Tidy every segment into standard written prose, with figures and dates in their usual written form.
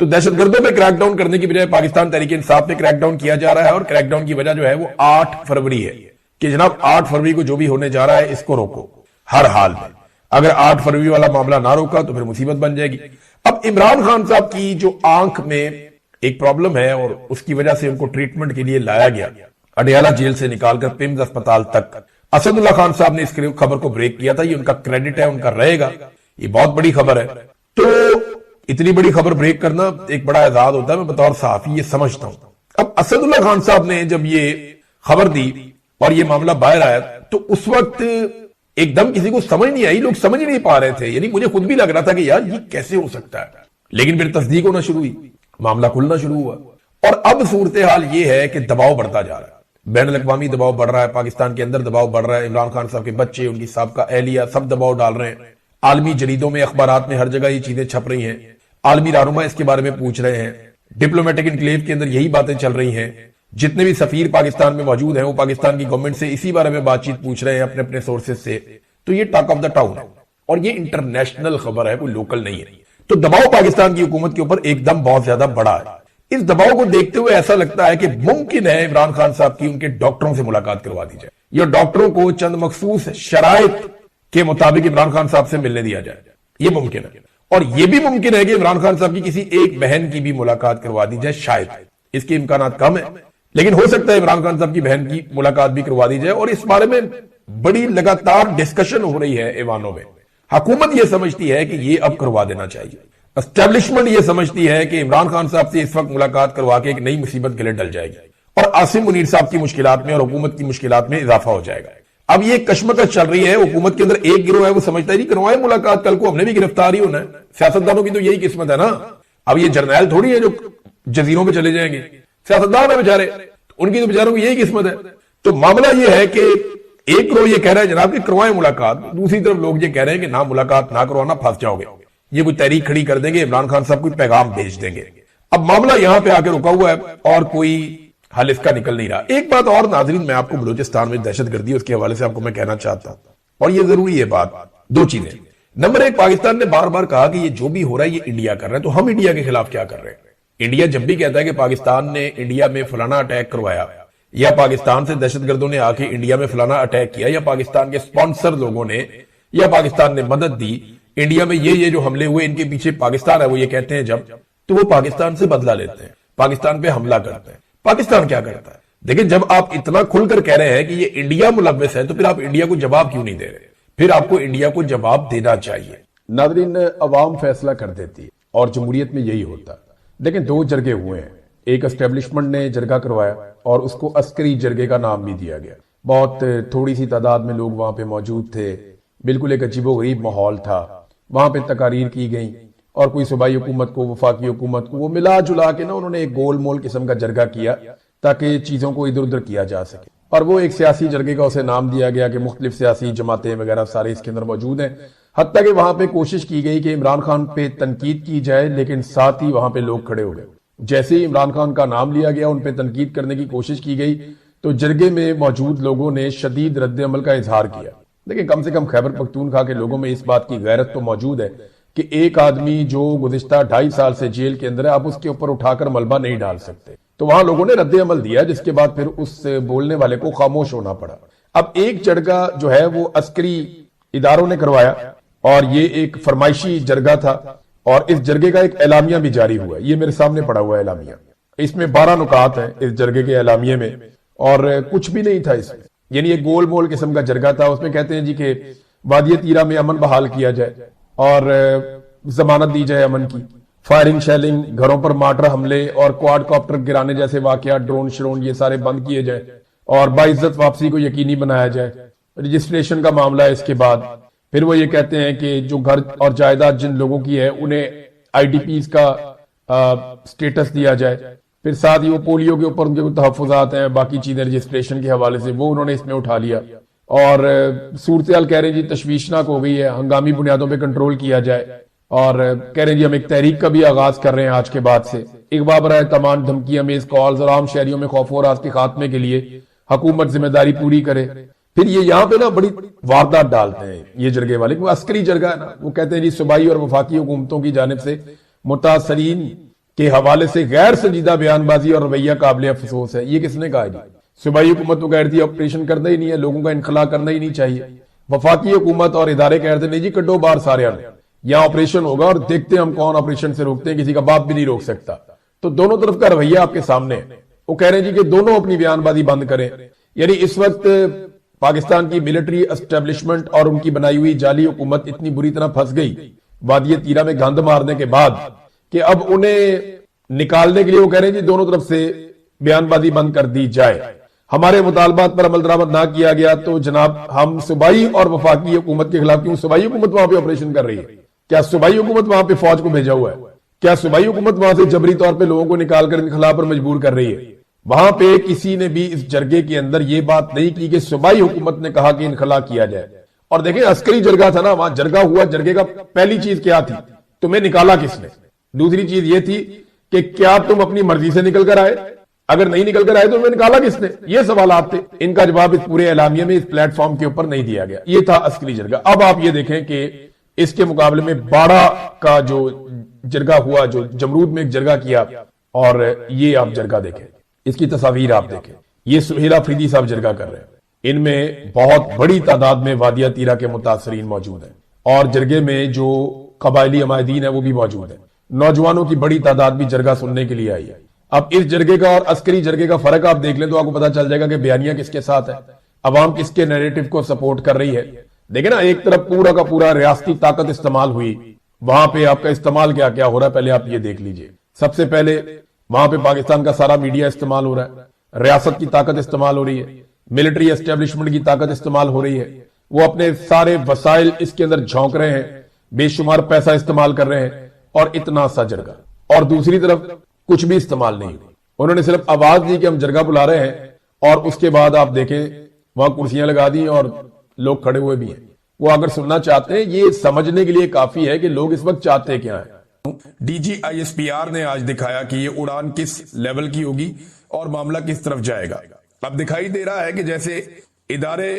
تو دہشت گردوں پہ کریک ڈاؤن کرنے کی بجائے پاکستان تحریک انصاف پہ کریک ڈاؤن کیا جا رہا ہے، اور کریک ڈاؤن کی وجہ جو ہے وہ 8 فروری ہے کہ جناب 8 فروری کو جو بھی ہونے جا رہا ہے اس کو روکو ہر حال میں۔ اگر 8 فروری والا معاملہ نہ روکا تو پھر مصیبت بن جائے گی۔ اب عمران خان صاحب کی جو آنکھ میں ایک پرابلم ہے اور اس کی وجہ سے ان کو ٹریٹمنٹ کے لیے لایا گیا اڈیالہ جیل سے نکال کر پیمز اسپتال تک، اسد اللہ خان صاحب نے اس خبر کو بریک کیا تھا، یہ ان کا کریڈٹ ہے، ان کا رہے گا، یہ بہت بڑی خبر ہے۔ تو اتنی بڑی خبر بریک کرنا ایک بڑا اعزاز ہوتا ہے، میں بطور صحافی یہ سمجھتا ہوں۔ اب اسد اللہ خان صاحب نے جب یہ خبر دی اور یہ معاملہ باہر آیا تو اس وقت ایک دم کسی کو سمجھ نہیں آئی، لوگ سمجھ نہیں پا رہے تھے، یعنی مجھے خود بھی لگ رہا تھا کہ یار یہ کیسے ہو سکتا ہے، لیکن پھر تصدیق ہونا شروع ہوئی، معاملہ کھلنا شروع ہوا، اور اب صورتحال یہ ہے کہ دباؤ بڑھتا جا رہا ہے، بین الاقوامی دباؤ بڑھ رہا ہے، پاکستان کے اندر دباؤ بڑھ رہا ہے، عمران خان صاحب کے بچے، ان کی سابقہ اہلیہ سب دباؤ ڈال رہے ہیں، عالمی جریدوں میں، اخبارات میں ہر جگہ یہ چیزیں چھپ رہی ہیں، عالمی رہنما اس کے بارے میں پوچھ رہے ہیں، ڈپلومیٹک انکلیو کے اندر یہی باتیں چل رہی ہیں، جتنے بھی سفیر پاکستان میں موجود ہیں وہ پاکستان کی گورنمنٹ سے اسی بارے میں بات چیت پوچھ رہے ہیں اپنے اپنے سورسز سے، تو یہ ٹاک آف دا ٹاؤن ہے اور یہ انٹرنیشنل خبر ہے، کوئی لوکل نہیں ہے۔ تو دباؤ پاکستان کی حکومت کے اوپر ایک دم بہت زیادہ بڑا ہے۔ اس دباؤ کو دیکھتے ہوئے ایسا لگتا ہے کہ ممکن ہے عمران خان صاحب کی ان کے ڈاکٹروں سے ملاقات کروا دی جائے، یا ڈاکٹروں کو چند مخصوص شرائط کے مطابق عمران خان صاحب سے ملنے دیا جائے، یہ ممکن ہے۔ اور یہ بھی ممکن ہے کہ عمران خان صاحب کی کسی ایک بہن کی بھی ملاقات کروا دی جائے، شاید اس کے امکانات کم ہیں، لیکن ہو سکتا ہے عمران خان صاحب کی بہن کی ملاقات بھی کروا دی جائے، اور اس بارے میں بڑی لگاتار ڈسکشن ہو رہی ہے ایوانوں میں۔ حکومت یہ سمجھتی ہے کہ یہ اب کروا دینا چاہیے، اسٹیبلشمنٹ یہ سمجھتی ہے کہ عمران خان صاحب سے اس وقت ملاقات کروا کے ایک نئی مصیبت گلے ڈل جائے گی اور عاصم منیر صاحب کی مشکلات میں اور حکومت کی مشکلات میں اضافہ ہو جائے گا۔ اب یہ کشمکش چل رہی ہے، حکومت کے اندر ایک گروہ ہے وہ سمجھتا ہے نہیں کروائے ملاقات، کل کو ہم نے بھی گرفتار ہی ہونا ہے، سیاستدانوں کی تو یہی قسمت ہے نا، اب یہ جرنیل تھوڑی ہے جو جزیروں پہ چلے جائیں گے، سیاستدان ہے بیچارے، ان کی تو بیچاروں کی یہی قسمت ہے۔ تو معاملہ یہ ہے کہ ایک گروہ یہ کہہ رہا ہے جناب کہ کروائیں ملاقات، دوسری طرف لوگ یہ کہہ رہے ہیں کہ نہ ملاقات نہ کروانا، پھنس جاؤ گے، یہ کوئی تحریک کھڑی کر دیں گے، عمران خان صاحب کوئی پیغام بھیج دیں گے۔ اب معاملہ یہاں پہ آ کے رکا ہوا ہے اور کوئی حل اس کا نکل نہیں رہا۔ ایک بات اور ناظرین میں آپ کو بلوچستان میں دہشت گردی اس کے حوالے سے آپ کو میں کہنا چاہتا ہوں، اور یہ ضروری ہے بات، دو چیزیں۔ نمبر ایک، پاکستان نے بار بار کہا کہ یہ جو بھی ہو رہا ہے یہ انڈیا کر رہا ہے، تو ہم انڈیا کے خلاف کیا کر رہے ہیں؟ انڈیا جب بھی کہتا ہے کہ پاکستان نے انڈیا میں فلانا اٹیک کروایا، یا پاکستان سے دہشت گردوں نے آ کے انڈیا میں فلانا اٹیک کیا، یا پاکستان کے سپانسر لوگوں نے یا پاکستان نے مدد دی، انڈیا میں یہ جو حملے ہوئے ان کے پیچھے پاکستان ہے، وہ یہ کہتے ہیں جب، تو وہ پاکستان سے بدلہ لیتے ہیں، پاکستان پہ حملہ کرتے ہیں۔ پاکستان کیا کرتا ہے؟ لیکن جب آپ اتنا کھل کر کہہ رہے ہیں کہ یہ انڈیا ملوث ہے، تو پھر آپ انڈیا کو جواب کیوں نہیں دے رہے؟ پھر آپ کو انڈیا کو جواب دینا چاہیے۔ ناظرین، عوام فیصلہ کر دیتی ہے اور جمہوریت میں یہی ہوتا ہے، لیکن دو جرگے ہوئے ہیں، ایک اسٹیبلشمنٹ نے جرگہ کروایا اور اس کو عسکری جرگے کا نام بھی دیا گیا، بہت تھوڑی سی تعداد میں لوگ وہاں پہ موجود تھے، بالکل ایک عجیب و غریب ماحول تھا، وہاں پہ تقاریر کی گئیں اور کوئی صوبائی حکومت کو، وفاقی حکومت کو، وہ ملا جلا کے نا انہوں نے ایک گول مول قسم کا جرگہ کیا تاکہ چیزوں کو ادھر ادھر کیا جا سکے، اور وہ ایک سیاسی جرگے کا اسے نام دیا گیا کہ مختلف سیاسی جماعتیں وغیرہ سارے اس کے اندر موجود ہیں، حتیٰ کہ وہاں پہ کوشش کی گئی کہ عمران خان پہ تنقید کی جائے، لیکن ساتھ ہی وہاں پہ لوگ کھڑے ہو گئے، جیسے ہی عمران خان کا نام لیا گیا ان پہ تنقید کرنے کی کوشش کی گئی تو جرگے میں موجود لوگوں نے شدید رد عمل کا اظہار کیا۔ لیکن کم سے کم خیبر پختونخوا کے لوگوں میں اس بات کی غیرت تو موجود ہے کہ ایک آدمی جو گزشتہ 2.5 سال سے جیل کے اندر ہے، آپ اس کے اوپر اٹھا کر ملبہ نہیں ڈال سکتے، تو وہاں لوگوں نے رد عمل دیا، جس کے بعد پھر اس بولنے والے کو خاموش ہونا پڑا۔ اب ایک جرگہ جو ہے وہ عسکری اداروں نے کروایا اور یہ ایک فرمائشی جرگہ تھا، اور اس جرگے کا ایک اعلامیہ بھی جاری ہوا ہے، یہ میرے سامنے پڑا ہوا ہے اعلامیہ، اس میں 12 نکات ہیں اس جرگے کے اعلامیے میں، اور کچھ بھی نہیں تھا اس میں، یعنی ایک گول مول قسم کا جرگہ تھا۔ اس میں کہتے ہیں جی کہ وادی تیرہ میں امن بحال کیا جائے اور ضمانت دی جائے امن کی، فائرنگ شیلنگ، گھروں پر مارٹر حملے اور کوارڈ کاپٹر گرانے جیسے واقعات، ڈرون شرون، یہ سارے بند کیے جائے اور باعزت واپسی کو یقینی بنایا جائے۔ رجسٹریشن کا معاملہ ہے اس کے بعد، پھر وہ یہ کہتے ہیں کہ جو گھر اور جائیداد جن لوگوں کی ہے انہیں آئی ڈی پیز کا سٹیٹس دیا جائے، پھر ساتھ ہی وہ پولیو کے اوپر ان کے تحفظات ہیں، باقی چیزیں رجسٹریشن کے حوالے سے وہ انہوں نے اس میں اٹھا لیا، اور صورتحال کہہ رہے ہیں جی تشویشناک ہو گئی ہے، ہنگامی بنیادوں پہ کنٹرول کیا جائے، اور کہہ رہے ہیں جی ہم ایک تحریک کا بھی آغاز کر رہے ہیں آج کے بعد سے، اغوا برائے تمام دھمکیاں میز کالز اور عام شہریوں میں خوف و راز کے خاتمے کے لیے حکومت ذمہ داری پوری کرے۔ پھر یہ یہاں پہ نا بڑی واردات ڈالتے ہیں یہ جرگے والے، وہ عسکری جرگہ ہے نا، وہ کہتے ہیں جی صوبائی اور وفاقی حکومتوں کی جانب سے متاثرین کے حوالے سے غیر سنجیدہ بیان بازی اور رویہ قابل افسوس ہے. یہ کس نے کہا جی؟ صوبائی حکومت تو کہہ رہی تھی آپریشن کرنا ہی نہیں ہے, لوگوں کا انخلا کرنا ہی نہیں چاہیے. وفاقی حکومت اور ادارے کہہ رہے تھے نہیں جی کڈو باہر سارے آنے, یہاں آپریشن ہوگا اور دیکھتے ہیں ہم کون آپریشن سے روکتے ہیں, کسی کا باپ بھی نہیں روک سکتا. تو دونوں طرف کا رویہ آپ کے سامنے ہے. وہ کہہ رہے ہیں جی کہ دونوں اپنی بیان بازی بند کریں. یعنی اس وقت پاکستان کی ملٹری اسٹیبلشمنٹ اور ان کی بنائی ہوئی جعلی حکومت اتنی بری طرح پھنس گئی وادی تیرا میں گند مارنے کے بعد کہ اب انہیں نکالنے کے لیے وہ کہہ رہے ہیں جی دونوں طرف سے بیان بازی بند کر دی جائے. ہمارے مطالبات پر عمل درآمد نہ کیا گیا تو جناب ہم صوبائی اور وفاقی حکومت کے خلاف, کیوں صوبائی حکومت وہاں پہ آپریشن کر رہی ہے؟ کیا صوبائی حکومت وہاں پہ فوج کو بھیجا ہوا ہے؟ کیا صوبائی حکومت وہاں سے جبری طور پہ لوگوں کو نکال کر انخلا پر مجبور کر رہی ہے؟ وہاں پہ کسی نے بھی اس جرگے کے اندر یہ بات نہیں کی کہ صوبائی حکومت نے کہا کہ انخلا کیا جائے. اور دیکھیں عسکری جرگہ تھا نا, وہاں جرگہ ہوا, جرگے کا پہلی چیز کیا تھی, تمہیں نکالا کس نے؟ دوسری چیز یہ تھی کہ کیا تم اپنی مرضی سے نکل کر آئے؟ اگر نہیں نکل کر آئے تو تمہیں نکالا کس نے؟ یہ سوالات تھے. ان کا جواب اس پورے اعلامیے میں اس پلیٹ فارم کے اوپر نہیں دیا گیا. یہ تھا عسکری جرگہ. اب آپ یہ دیکھیں کہ اس کے مقابلے میں باڑہ کا جو جرگہ ہوا, جو جمرود میں ایک جرگہ کیا, اور یہ آپ جرگہ دیکھیں, اس کی تصاویر آپ دیکھیں, یہ سہیل آفریدی صاحب جرگہ کر رہے ہیں. ان میں بہت بڑی تعداد میں وادیہ تیرا کے متاثرین موجود ہیں, اور جرگے میں جو قبائلی عمائدین ہیں وہ بھی موجود ہیں. نوجوانوں کی بڑی تعداد بھی جرگہ سننے کے لیے آئی ہے. اب اس جرگے کا اور عسکری جرگے کا فرق آپ دیکھ لیں تو آپ کو پتا چل جائے گا کہ بیانیہ کس کے ساتھ ہے, عوام کس کے نیریٹو کو سپورٹ کر رہی ہے. دیکھیں نا, ایک طرف پورا کا پورا ریاستی طاقت استعمال ہوئی, وہاں پہ آپ کا استعمال کیا کیا ہو رہا ہے پہلے آپ یہ دیکھ لیجئے. سب سے پہلے وہاں پہ پاکستان کا سارا میڈیا استعمال ہو رہا ہے, ریاست کی طاقت استعمال ہو رہی ہے, ملٹری اسٹیبلشمنٹ کی طاقت استعمال ہو رہی ہے. وہ اپنے سارے وسائل اس کے اندر جھونک رہے ہیں, بے شمار پیسہ استعمال کر رہے ہیں, اور اتنا سا جرگہ. اور دوسری طرف کچھ بھی استعمال نہیں ہوئی, انہوں نے صرف آواز دی کہ ہم جرگہ بلا رہے ہیں, اور اس کے بعد آپ دیکھیں وہاں کرسیاں لگا دی اور لوگ کھڑے ہوئے بھی ہیں. وہ اگر سننا چاہتے ہیں, یہ سمجھنے کے لیے کافی ہے کہ لوگ اس وقت چاہتے کیا ہیں. D G I S P R نے آج دکھایا کہ یہ اڑان کس لیول کی ہوگی اور معاملہ کس طرف جائے گا. اب دکھائی دے رہا ہے کہ جیسے ادارے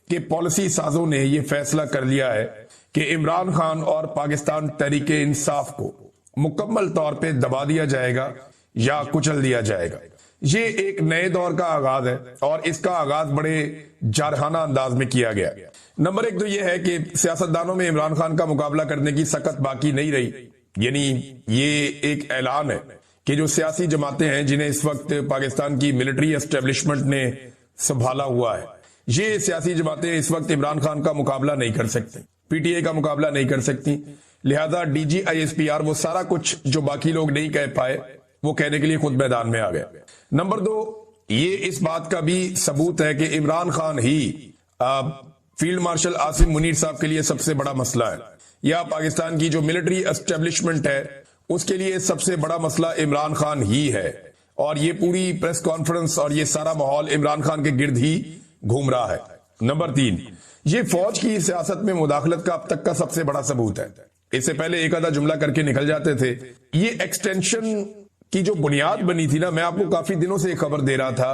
کے پالیسی سازوں نے یہ فیصلہ کر لیا ہے کہ عمران خان اور پاکستان تحریک انصاف کو مکمل طور پہ دبا دیا جائے گا یا کچل دیا جائے گا. یہ ایک نئے دور کا آغاز ہے, اور اس کا آغاز بڑے جارحانہ انداز میں کیا گیا. نمبر ایک تو یہ ہے کہ سیاستدانوں میں عمران خان کا مقابلہ کرنے کی سخت باقی نہیں رہی. یعنی یہ ایک اعلان ہے کہ جو سیاسی جماعتیں ہیں جنہیں اس وقت پاکستان کی ملٹری اسٹیبلشمنٹ نے سنبھالا ہوا ہے, یہ سیاسی جماعتیں اس وقت عمران خان کا مقابلہ نہیں کر سکتی, پی ٹی آئی کا مقابلہ نہیں کر سکتی. لہذا D G I S P R وہ سارا کچھ جو باقی لوگ نہیں کہہ پائے وہ کہنے کے لیے خود میدان میں آ گیا. نمبر دو, یہ اس بات کا بھی ثبوت ہے کہ عمران خان ہی فیلڈ مارشل عاصم منیر صاحب کے لیے سب سے بڑا مسئلہ ہے, یا پاکستان کی جو ملٹری اسٹیبلشمنٹ ہے اس کے لیے سب سے بڑا مسئلہ عمران خان ہی ہے. اور یہ پوری پریس کانفرنس اور یہ سارا ماحول عمران خان کے گرد ہی گھوم رہا ہے. نمبر تین, یہ فوج کی سیاست میں مداخلت کا اب تک کا سب سے بڑا ثبوت ہے. اس سے پہلے ایک آدھا جملہ کر کے نکل جاتے تھے. یہ ایکسٹینشن کی جو بنیاد بنی تھی نا, میں آپ کو کافی دنوں سے ایک خبر دے رہا تھا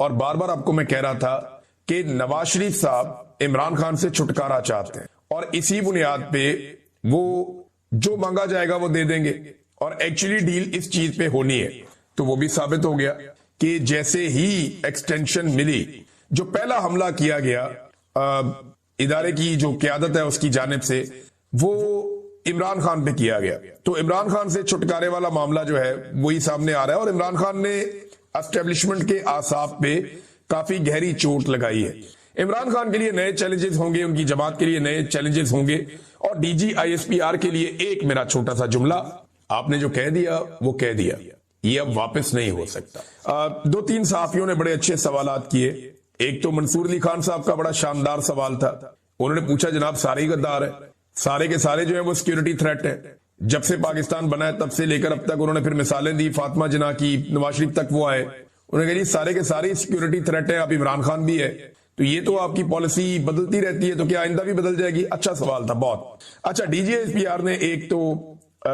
اور بار بار آپ کو میں کہہ رہا تھا کہ نواز شریف صاحب عمران خان سے چھٹکارا چاہتے ہیں, اور اسی بنیاد پہ وہ جو مانگا جائے گا وہ دے دیں گے, اور ایکچولی ڈیل اس چیز پہ ہونی ہے. تو وہ بھی ثابت ہو گیا کہ جیسے ہی ایکسٹینشن ملی, جو پہلا حملہ کیا گیا ادارے کی جو قیادت ہے اس کی جانب سے, وہ عمران خان پہ کیا گیا. تو عمران خان سے چھٹکارے والا معاملہ جو ہے وہی سامنے آ رہا ہے, اور عمران خان نے اسٹیبلشمنٹ کے اعصاب پہ کافی گہری چوٹ لگائی ہے. عمران خان کے لیے نئے چیلنجز ہوں گے, ان کی جماعت کے لیے نئے چیلنجز ہوں گے, اور D G I S P R کے لیے ایک میرا چھوٹا سا جملہ, آپ نے جو کہہ دیا وہ کہہ دیا, یہ اب واپس نہیں ہو سکتا. دو تین صحافیوں نے بڑے اچھے سوالات کیے. ایک تو منصور علی خان صاحب کا بڑا شاندار سوال تھا. انہوں نے پوچھا جناب سارے ہی غدار ہیں, سارے کے سارے جو ہیں وہ سیکیورٹی تھریٹ ہے. جب سے پاکستان بنا ہے تب سے لے کر اب تک انہوں نے پھر مثالیں دی, فاطمہ جناح کی, نواز شریف تک وہ آئے. انہوں نے کہا جی سارے کے سارے سیکیورٹی تھریٹ ہیں, اب عمران خان بھی ہے, تو یہ تو آپ کی پالیسی بدلتی رہتی ہے, تو کیا آئندہ بھی بدل جائے گی؟ اچھا سوال تھا بہت اچھا. D G S P R نے ایک تو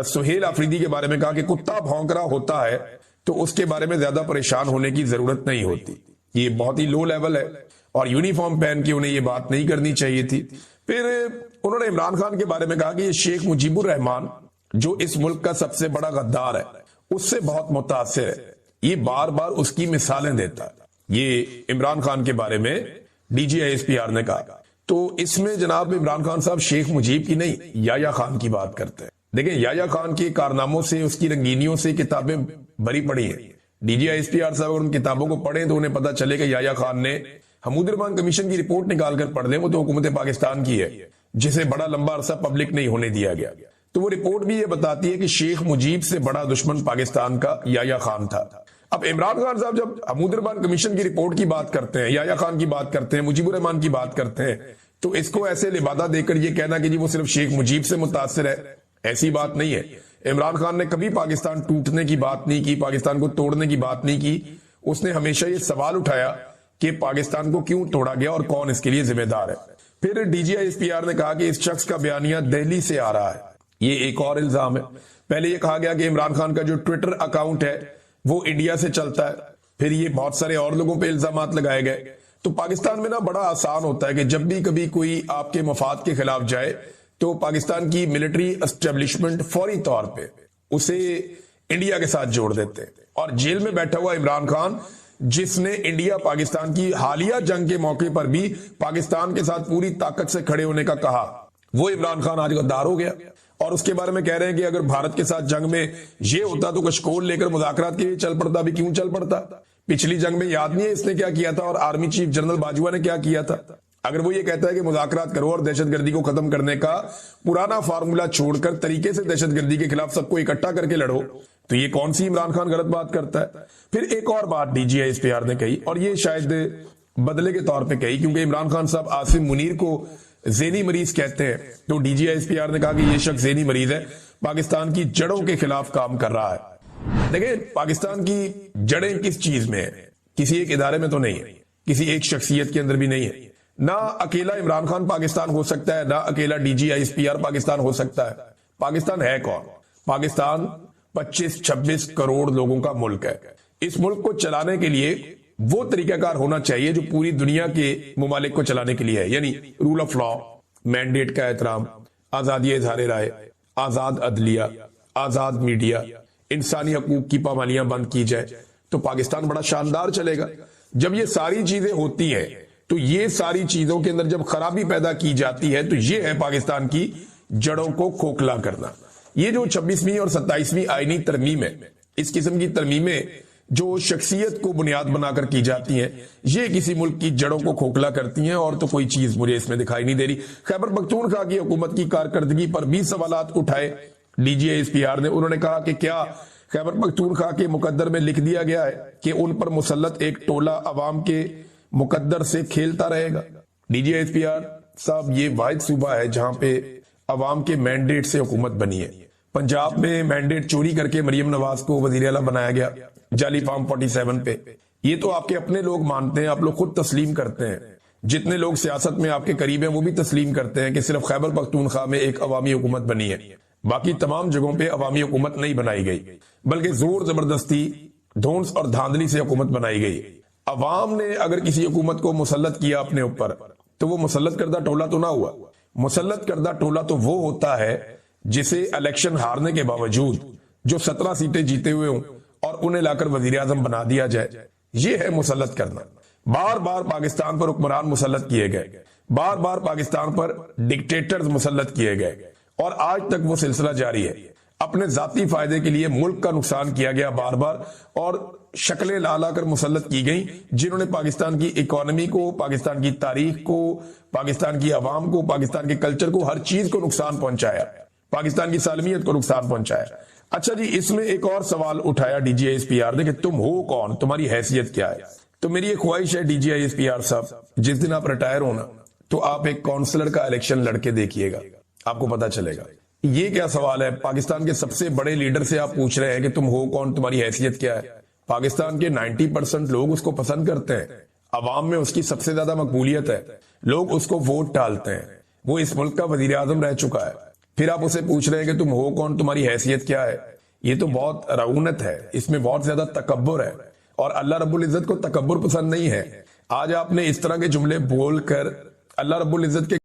سہیل آفریدی کے بارے میں کہا کہ کتا بھونک رہا ہوتا ہے تو اس کے بارے میں زیادہ پریشان ہونے کی ضرورت نہیں ہوتی, یہ بہت ہی لو لیول ہے, اور یونیفارم پہن کے انہیں یہ بات نہیں کرنی چاہیے تھی. پھر انہوں نے عمران خان کے بارے میں کہا کہ یہ شیخ مجیب الرحمان جو اس ملک کا سب سے بڑا غدار ہے, اس سے بہت متاثر ہے. یہ بار بار اس کی مثالیں دیتا ہے. یہ عمران خان کے بارے میں D G I S P R نے کہا. تو اس میں جناب عمران خان صاحب شیخ مجیب کی نہیں یحییٰ خان کی بات کرتے ہیں. دیکھیں یحییٰ خان کے کارناموں سے، اس کی رنگینیوں سے کتابیں بھری پڑی ہیں. D G I S P R صاحب اگر ان کتابوں کو پڑھیں تو انہیں پتا چلے کہ یحییٰ خان نے حمود الرحمان کمیشن کی رپورٹ نکال کر پڑھ لیں، وہ تو حکومت پاکستان کی ہے جسے بڑا لمبا عرصہ پبلک نہیں ہونے دیا گیا. تو وہ رپورٹ بھی یہ بتاتی ہے کہ شیخ مجیب سے بڑا دشمن پاکستان کا یحییٰ خان تھا. اب عمران خان صاحب جب حمود الرحمان کمیشن کی رپورٹ کی بات کرتے ہیں، یحییٰ خان کی بات کرتے ہیں، مجیب الرحمان کی بات کرتے ہیں، تو اس کو ایسے لبادہ دے کر یہ کہنا کہ جی وہ صرف شیخ مجیب سے متاثر ہے، ایسی بات نہیں ہے. عمران خان نے کبھی پاکستان ٹوٹنے کی بات نہیں کی، پاکستان کو توڑنے کی بات نہیں کی. اس نے ہمیشہ یہ سوال اٹھایا کہ پاکستان کو کیوں توڑا گیا اور کون اس کے لیے ذمہ دار ہے. پھر D G I S P R نے کہا کہ اس شخص کا بیانیہ دہلی سے آ رہا ہے. یہ ایک اور الزام ہے. پہلے یہ کہا گیا کہ عمران خان کا جو ٹویٹر اکاؤنٹ ہے وہ انڈیا سے چلتا ہے. پھر یہ بہت سارے اور لوگوں پہ الزامات لگائے گئے. تو پاکستان میں نا بڑا آسان ہوتا ہے کہ جب بھی کبھی کوئی آپ کے مفاد کے خلاف جائے تو پاکستان کی ملٹری اسٹیبلشمنٹ فوری طور پہ اسے انڈیا کے ساتھ جوڑ دیتے ہیں. اور جیل میں بیٹھا ہوا عمران خان، جس نے انڈیا پاکستان کی حالیہ جنگ کے موقع پر بھی پاکستان کے ساتھ پوری طاقت سے کھڑے ہونے کا کہا، وہ عمران خان آج غدار ہو گیا. اور اس کے بارے میں کہہ رہے ہیں کہ اگر بھارت کے ساتھ جنگ میں یہ ہوتا تو کشکول لے کر مذاکرات کے لیے چل پڑتا. بھی کیوں چل پڑتا؟ پچھلی جنگ میں یاد نہیں ہے اس نے کیا کیا تھا اور آرمی چیف جنرل باجوہ نے کیا کیا تھا. اگر وہ یہ کہتا ہے کہ مذاکرات کرو اور دہشت گردی کو ختم کرنے کا پرانا فارمولا چھوڑ کر طریقے سے دہشت گردی کے خلاف سب کو اکٹھا کر کے لڑو، تو یہ کون سی عمران خان غلط بات کرتا ہے؟ پھر ایک اور بات D G I S P R نے کہی، اور یہ شاید بدلے کے طور پہ کہی کیونکہ عمران خان صاحب عاصم منیر کو ذہنی مریض کہتے ہیں. تو D G I S P R نے کہا کہ یہ شخص ذہنی مریض ہے، پاکستان کی جڑوں کے خلاف کام کر رہا ہے. دیکھیں پاکستان کی جڑیں کس چیز میں ہے؟ کسی ایک ادارے میں تو نہیں ہے، کسی ایک شخصیت کے اندر بھی نہیں ہے. نہ اکیلا عمران خان پاکستان ہو سکتا ہے، نہ اکیلا D G I S P R Pakistan ہو سکتا ہے. پاکستان ہے کون؟ پاکستان 25-26 کروڑ لوگوں کا ملک ہے. اس ملک کو چلانے کے لیے وہ طریقہ کار ہونا چاہیے جو پوری دنیا کے ممالک کو چلانے کے لیے ہے، یعنی رول آف لا، مینڈیٹ کا احترام، آزادی اظہار رائے، آزاد عدلیہ، آزاد میڈیا، انسانی حقوق کی پامالیاں بند کی جائے تو پاکستان بڑا شاندار چلے گا. جب یہ ساری چیزیں ہوتی ہیں تو یہ ساری چیزوں کے اندر جب خرابی پیدا کی جاتی ہے تو یہ ہے پاکستان کی جڑوں کو کھوکھلا کرنا. یہ جو 26ویں اور 27ویں آئینی ترمیم ہے، اس قسم کی ترمیمیں جو شخصیت کو بنیاد بنا کر کی جاتی ہیں، یہ کسی ملک کی جڑوں کو کھوکھلا کرتی ہیں، اور تو کوئی چیز مجھے اس میں دکھائی نہیں دے رہی. خیبر پختونخوا کی حکومت کی کارکردگی پر بھی سوالات اٹھائے D G I S P R نے. انہوں نے کہا کہ کیا خیبر پختونخوا کے مقدر میں لکھ دیا گیا ہے کہ ان پر مسلط ایک ٹولہ عوام کے مقدر سے کھیلتا رہے گا؟ D G I S P R صاحب یہ واحد صوبہ ہے جہاں پہ عوام کے مینڈیٹ سے حکومت بنی ہے. پنجاب میں مینڈیٹ چوری کر کے مریم نواز کو وزیر اعلیٰ بنایا گیا جعلی فارم 47 پہ. یہ تو آپ کے اپنے لوگ مانتے ہیں، آپ لوگ خود تسلیم کرتے ہیں. جتنے لوگ سیاست میں آپ کے قریب ہیں وہ بھی تسلیم کرتے ہیں کہ صرف خیبر پختونخوا میں ایک عوامی حکومت بنی ہے، باقی تمام جگہوں پہ عوامی حکومت نہیں بنائی گئی، بلکہ زور زبردستی، دھونس اور دھاندلی سے حکومت بنائی گئی. عوام نے اگر کسی حکومت کو مسلط کیا اپنے اوپر تو وہ مسلط کردہ ٹولہ تو نہ ہوا. مسلط کردہ ٹولہ تو وہ ہوتا ہے جسے الیکشن ہارنے کے باوجود جو 17 سیٹیں جیتے ہوئے ہوں اور انہیں لا کر وزیر اعظم بنا دیا جائے. یہ ہے مسلط کرنا. بار بار پاکستان پر حکمران مسلط کیے گئے، بار بار پاکستان پر ڈکٹیٹرز مسلط کیے گئے، اور آج تک وہ سلسلہ جاری ہے. اپنے ذاتی فائدے کے لیے ملک کا نقصان کیا گیا بار بار، اور شکلیں لا لا کر مسلط کی گئیں جنہوں نے پاکستان کی اکانومی کو، پاکستان کی تاریخ کو، پاکستان کی عوام کو، پاکستان کے کلچر کو، ہر چیز کو نقصان پہنچایا، پاکستان کی سالمیت کو نقصان پہنچایا. اچھا جی، اس میں ایک اور سوال اٹھایا D G I S P R نے کہ تم ہو کون، تمہاری حیثیت کیا ہے؟ تو میری ایک خواہش ہے D G I S P R صاحب، جس دن آپ ریٹائر ہونا تو آپ ایک کونسلر کا الیکشن لڑ کے دیکھیے گا، آپ کو پتا چلے گا. یہ کیا سوال ہے؟ پاکستان کے سب سے بڑے لیڈر سے آپ پوچھ رہے ہیں کہ تم ہو کون، تمہاری حیثیت کیا ہے؟ پاکستان کے 90% لوگ اس کو پسند کرتے ہیں، عوام میں اس کی سب سے زیادہ مقبولیت ہے، لوگ اس کو ووٹ ڈالتے ہیں، وہ اس ملک کا وزیر اعظم رہ چکا ہے. پھر آپ اسے پوچھ رہے ہیں کہ تم ہو کون، تمہاری حیثیت کیا ہے؟ یہ تو بہت رعونت ہے، اس میں بہت زیادہ تکبر ہے، اور اللہ رب العزت کو تکبر پسند نہیں ہے. آج آپ نے اس طرح کے جملے بول کر اللہ رب العزت کے